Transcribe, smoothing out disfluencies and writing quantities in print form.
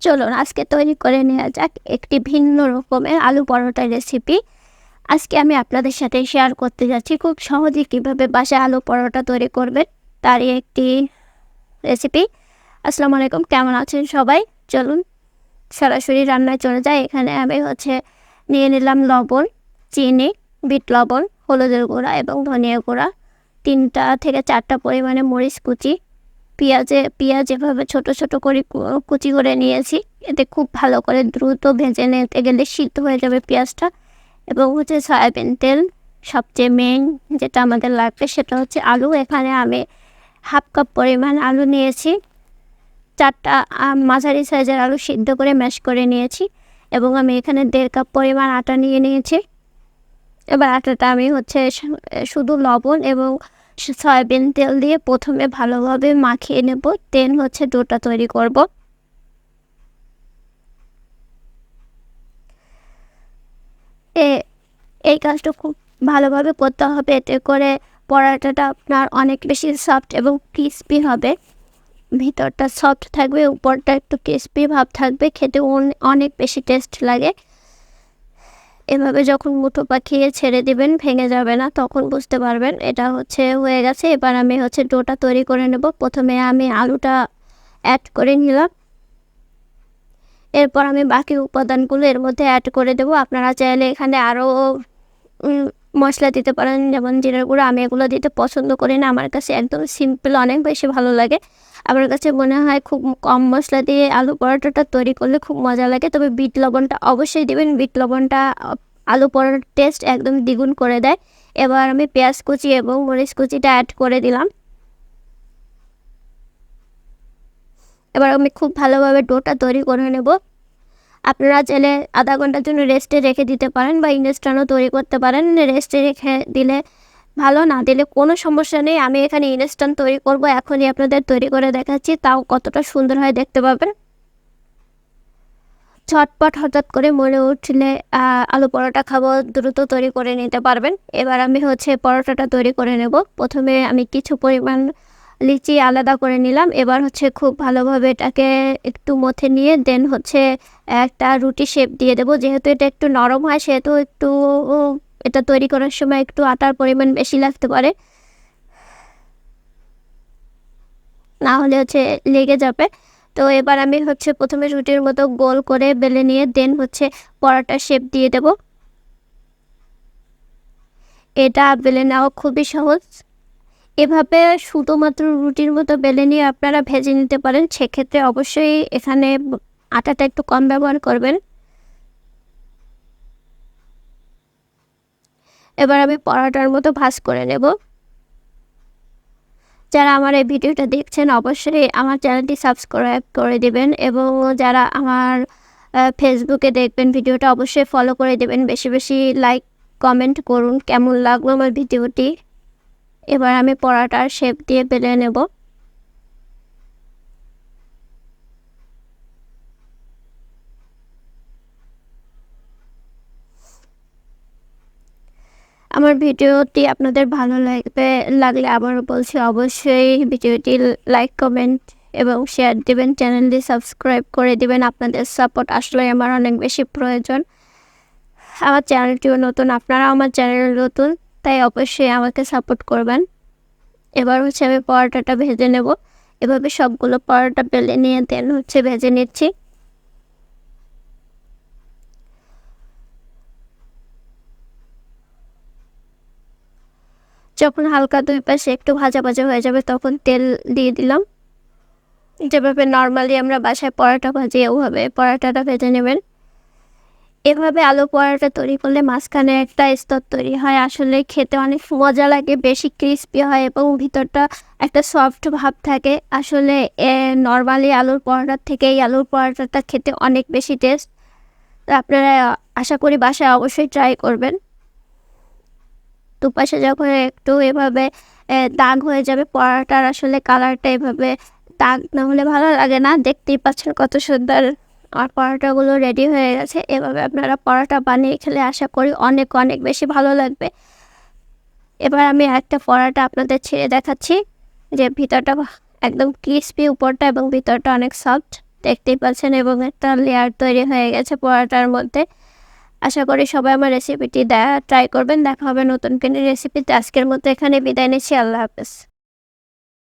চলুন আজকে তৈরি করে নেওয়া যাক একটি ভিন্ন রকমের আলু পরোটা রেসিপি। আজকে আমি আপনাদের সাথে শেয়ার করতে যাচ্ছি খুব সহজে কিভাবে বাসায় আলু পরোটা তৈরি করবেন তারই একটি রেসিপি। আসসালামু আলাইকুম, কেমন আছেন সবাই? চলুন সরাসরি রান্নায় চলে যাই। এখানে আমি নিয়ে নিলাম লবণ, চিনি, বিট লবণ, হলুদের গুঁড়া এবং ধনিয়া গুঁড়া, 3টা থেকে 4টা পরিমাণে মরিচ কুচি, পেঁয়াজ এভাবে ছোট ছোট করে কুচি করে নিয়েছি। এতে খুব ভালো করে দ্রুত ভেজে নিতে গেলে সিদ্ধ হয়ে যাবে পেঁয়াজটা। এবং সয়াবিন তেল, সবচেয়ে মেইন যেটা আমাদের লাগবে সেটা হচ্ছে আলু। এখানে আমি 1/2 কাপ পরিমাণ আলু নিয়েছি। 4টা মাঝারি সাইজের আলু সিদ্ধ করে ম্যাশ করে নিয়েছি এবং আমি এখানে 1.5 কাপ পরিমাণ আটা নিয়ে নিয়েছি। এবার আটাটা আমি শুধু লবণ এবং সয়াবিন তেল দিয়ে প্রথমে ভালোভাবে মাখিয়ে নেব, দেন ডোটা তৈরি করব। এই কাজটা খুব ভালোভাবে করতে হবে, এতে করে পরোটাটা আপনার অনেক বেশি সফট এবং ক্রিস্পি হবে। ভিতরটা সফট থাকবে, উপরটা একটু ক্রিস্পি ভাব থাকবে, খেতে অনেক বেশি টেস্ট লাগে। এভাবে যখন মুঠো পাকিয়ে ছেড়ে দিবেন, ভেঙে যাবে না, তখন বুঝতে পারবেন এটা হয়ে গেছে। এবার আমি ডোটা তৈরি করে নেব। প্রথমে আমি আলুটা অ্যাড করে নিলাম, এরপর আমি বাকি উপাদানগুলো এর মধ্যে অ্যাড করে দেব। আপনারা চাইলে এখানে আরও মশলা দিতে পারেন, যেমন জিরার গুঁড়ো। আমি এগুলো দিতে পছন্দ করি না, আমার কাছে একদম সিম্পল অনেক বেশি ভালো লাগে। আমার কাছে মনে হয় খুব কম মশলা দিয়ে আলু পরোটাটা তৈরি করলে খুব মজা লাগে। তবে বিট লবণটা অবশ্যই দিবেন, বিট লবণটা আলু পরোটার টেস্ট একদম দ্বিগুণ করে দেয়। এবার আমি পেঁয়াজ কুচি এবং মরিচ কুচিটা অ্যাড করে দিলাম। এবার আমি খুব ভালোভাবে ডোটা তৈরি করে নেব। আপনারা চাইলে আধা ঘন্টার জন্য রেস্টে রেখে দিতে পারেন বা ইনস্ট্যান্টও তৈরি করতে পারেন। রেস্টে রেখে দিলে ভালো, না দিলে কোনো সমস্যা নেই। আমি এখানে ইনস্ট্যান্ট তৈরি করব, এখনই আপনাদের তৈরি করে দেখাচ্ছি, তাও কতটা সুন্দর হয় দেখতে পাবেন। ঝটপট হঠাৎ করে মনে উঠলে আলু পরোটা খাবো, দ্রুত তৈরি করে নিতে পারবেন। এবার আমি পরোটাটা তৈরি করে নেব। প্রথমে আমি কিছু পরিমাণ লিচি আলাদা করে নিলাম। এবার খুব ভালোভাবে এটাকে একটু মথে নিয়ে দেন একটা রুটি শেপ দিয়ে দেব। যেহেতু এটা একটু নরম হয় সেহেতু এটা তৈরি করার সময় একটু আটার পরিমাণ বেশি লাগতে পারে, না হলে লেগে যাবে। তো এবার আমি প্রথমে রুটির মতো গোল করে বেলে নিয়ে দেন পরোটা শেপ দিয়ে দেব। এটা বেলে নেওয়া খুবই সহজ। এভাবে শুধুমাত্র রুটির মতো বেলে নিয়ে আপনারা ভেজে নিতে পারেন। সেক্ষেত্রে অবশ্যই এখানে আটাটা একটু কম ব্যবহার করবেন। এবার আমি পরোটার মতো ভাঁজ করে নেব। যারা আমার এই ভিডিওটা দেখছেন অবশ্যই আমার চ্যানেলটি সাবস্ক্রাইব করে দেবেন এবং যারা আমার ফেসবুকে দেখবেন ভিডিওটা অবশ্যই ফলো করে দেবেন। বেশি বেশি লাইক কমেন্ট করুন কেমন লাগলো আমার ভিডিওটি। এবার আমি পরোটার শেপ দিয়ে বেলে নেব। আমার ভিডিওটি আপনাদের ভালো লাগলে আবারও বলছি অবশ্যই ভিডিওটি লাইক কমেন্ট এবং শেয়ার দেবেন, চ্যানেলটি সাবস্ক্রাইব করে দেবেন। আপনাদের সাপোর্ট আসলে আমার অনেক বেশি প্রয়োজন। আমার চ্যানেলটিও নতুন, আপনারা আমার চ্যানেল নতুন, তাই অবশ্যই আমাকে সাপোর্ট করবেন। এবার আমি পরোটাটা ভেজে নেব। এভাবে সবগুলো পরোটা বেলে নিয়ে দেন ভেজে নিচ্ছি। যখন হালকা দুই পাশে একটু ভাজা ভাজা হয়ে যাবে তখন তেল দিয়ে দিলাম। যেভাবে নর্মালি আমরা বাসায় পরোটা ভাজি ওভাবে পরোটাটা ভেজে নেবেন। এভাবে আলু পরোটা তৈরি করলে মাঝখানে একটা স্তর তৈরি হয়, আসলে খেতে অনেক মজা লাগে, বেশি ক্রিস্পি হয় এবং ভিতরটা একটা সফট ভাব থাকে। আসলে নর্মালি আলুর পরোটার থেকে এই আলুর পরোটাটা খেতে অনেক বেশি টেস্ট। আপনারা আশা করি বাসায় অবশ্যই ট্রাই করবেন। দুপাশে যখন একটু এভাবে দাগ হয়ে যাবে, পরোটার আসলে কালারটা এভাবে দাগ না হলে ভালো লাগে না। দেখতেই পাচ্ছেন কত সুন্দর আমার পরোটাগুলো রেডি হয়ে গেছে। এভাবে আপনারা পরোটা বানিয়ে খেলে আশা করি অনেক অনেক বেশি ভালো লাগবে। এবার আমি একটা পরোটা আপনাদের ছেড়ে দেখাচ্ছি যে ভিতরটা একদম ক্রিস্পি, উপরটা এবং ভিতরটা অনেক সফট। দেখতেই পাচ্ছেন, এবং একটা লেয়ার তৈরি হয়ে গেছে পরোটার মধ্যে। আশা করি সবাই আমার রেসিপিটি ট্রাই করবেন। দেখা হবে নতুন কোনো রেসিপিতে। আজকের মতো এখানে বিদায় নিচ্ছি। আল্লাহ হাফেজ।